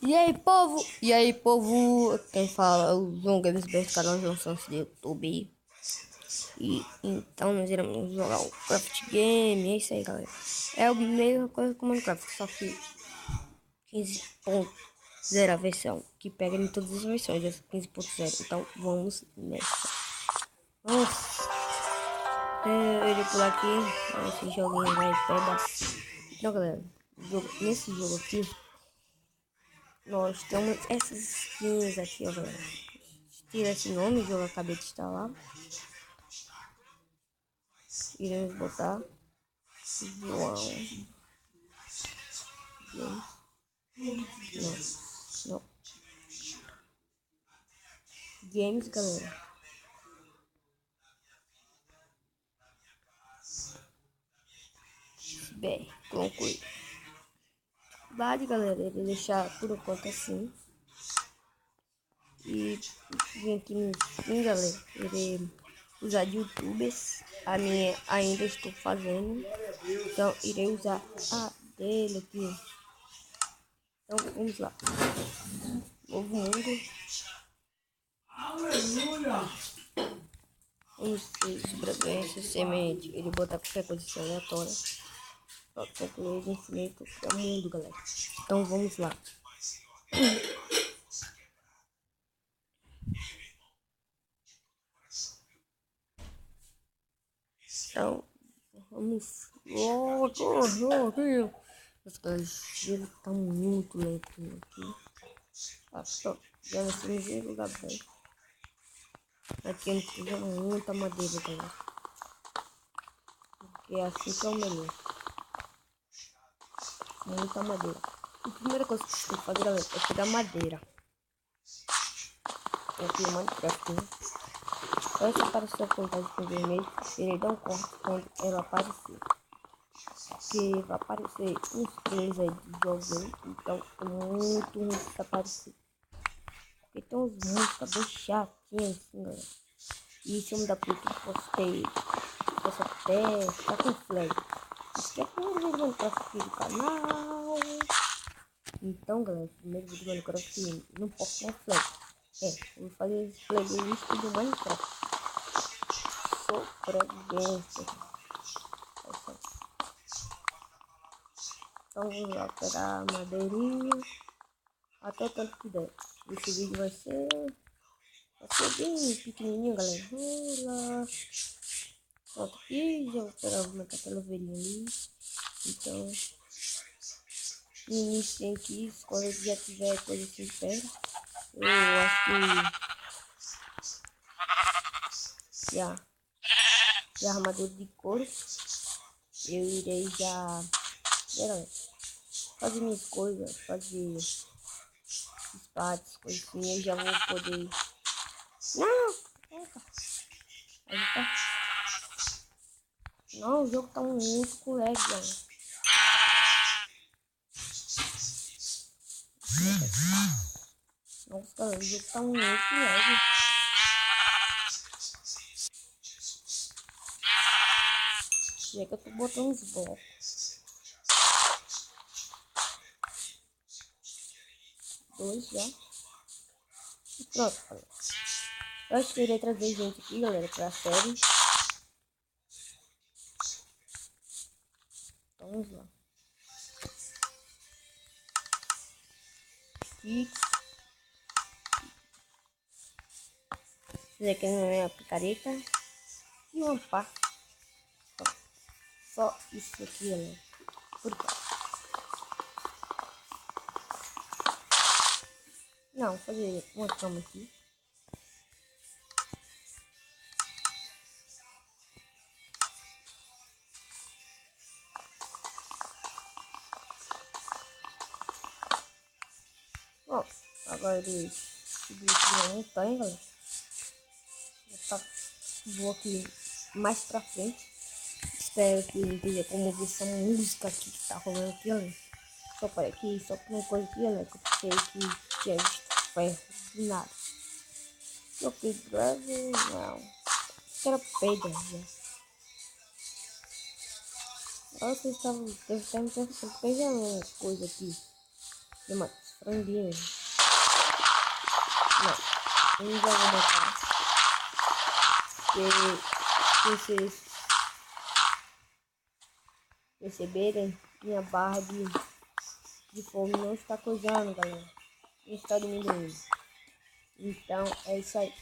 E aí, povo? E aí, povo? Quem fala é o João Games Best, canal João Santos do YouTube. E então nós iremos jogar o Craft Game. É isso aí, galera. É a mesma coisa que o Minecraft, só que 15.0 a versão, que pega em todas as versões, essa 15.0. Então vamos nessa. Nossa, eu irei pular aqui. Esse joguinho vai pegar. Então, galera, nesse jogo aqui. Nós temos essas skins aqui, ó, galera. Tira esse nome, o jogo eu acabei de instalar. Iremos botar João. Não. Games, galera. Bem, concluir. Vale, galera, ele deixar por enquanto assim. E vim aqui no skin, galera. Irei usar de youtubers. A minha ainda estou fazendo. Então irei usar a dele aqui. Então vamos lá. Novo mundo. Vamos ser sobrevivência, semente. Ele botar qualquer coisa aleatória. Só concluir infinito é o mundo, galera. Então vamos lá. Então vamos. Os gelo tá muito lentinho aqui. Só já nascemos em lugar bem. Aqui eu não precisa muita madeira, galera. Porque é assim que é o melhor. Muita madeira. A primeira coisa que você tem que fazer, galera, é pegar madeira. Aqui no Minecraft, né? Antes de aparecer a contagem com vermelho, ele dá um corte quando ela aparecer. Porque vai aparecer uns três aí de jogo, então é muito ruim se aparecer. Porque tem uns músicas bem chatinhas assim, galera. E se eu me dá pra eu postei, posso até ficar com flag. Isso aqui é o primeiro vídeo do Minecraft aqui do canal. Então, galera, primeiro vídeo do Minecraft não posso com flag. Eu vou fazer esse playlist do Minecraft. Sobrevivência. Então vamos lá pegar a madeirinha até o tanto que der. Esse vídeo vai ser bem pequenininho, galera. Olá. Pronto, aqui já vou pegar aquela ovelhinha ali. Então iniciem aqui, quando já tiver coisa assim perto. Eu acho que já armadura de couro. Eu irei já fazer minhas coisas, fazer espadas, coisas assim, eu já vou poder. Não! Opa. Não, o jogo tá muito com lag, galera. Nossa, galera, o jogo tá muito lag. Já que eu tô botando os blocos. 2 já. E pronto, galera. Eu acho que eu irei trazer gente aqui, galera, pra série. Então, vamos lá. E esse aqui não é a picareta. E uma pá. Só isso aqui, galera. Por quê? Não, vou fazer uma cama aqui. Bom, agora ele subir aqui na montanha, galera. Vou aqui mais pra frente. Espero que não esteja como ver essa música aqui que tá rolando aqui, galera. Só para aqui, só por uma coisa aqui, galera, que eu pensei que tinha visto ferro do nada. Eu fiz grave, não. Era pedra já. Agora vocês estavam me perguntando coisa aqui. Demais. franguinhos. Não, eu já vou matar. Se vocês perceberem, minha barra de fome não está coisando, galera. Não está diminuindo. Então é isso aí.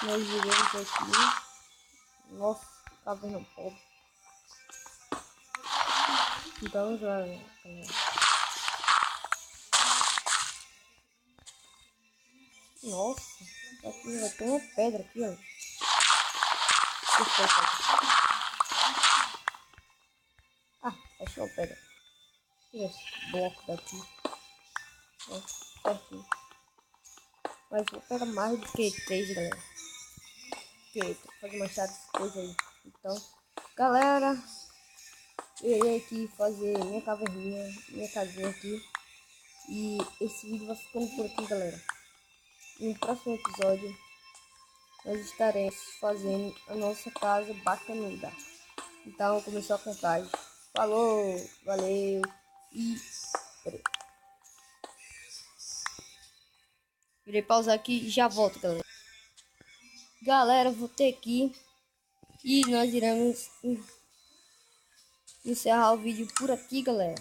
Nós iremos aqui. Nossa, caverna pobre. Então vamos lá, galera. Nossa, aqui vai ter uma pedra aqui, ó. Ah, achou a pedra. Tira esse bloco daqui. Ó, certinho. Mas vou pegar mais do que 3, galera. Porque fazer mais chato coisa aí. Então, galera, eu irei aqui fazer minha caverninha, minha casinha aqui. E esse vídeo vai ficando por aqui, galera. No próximo episódio, nós estaremos fazendo a nossa casa bacanuda. Então, começou a contagem. Falou, valeu e... Irei pausar aqui e já volto, galera. Galera, vou ter aqui e nós iremos encerrar o vídeo por aqui, galera.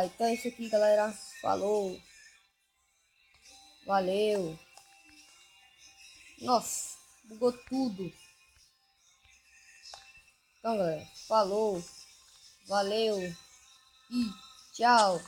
Então é isso aqui, galera. Falou. Valeu. Nossa, bugou tudo. Então, galera, falou. Valeu e tchau.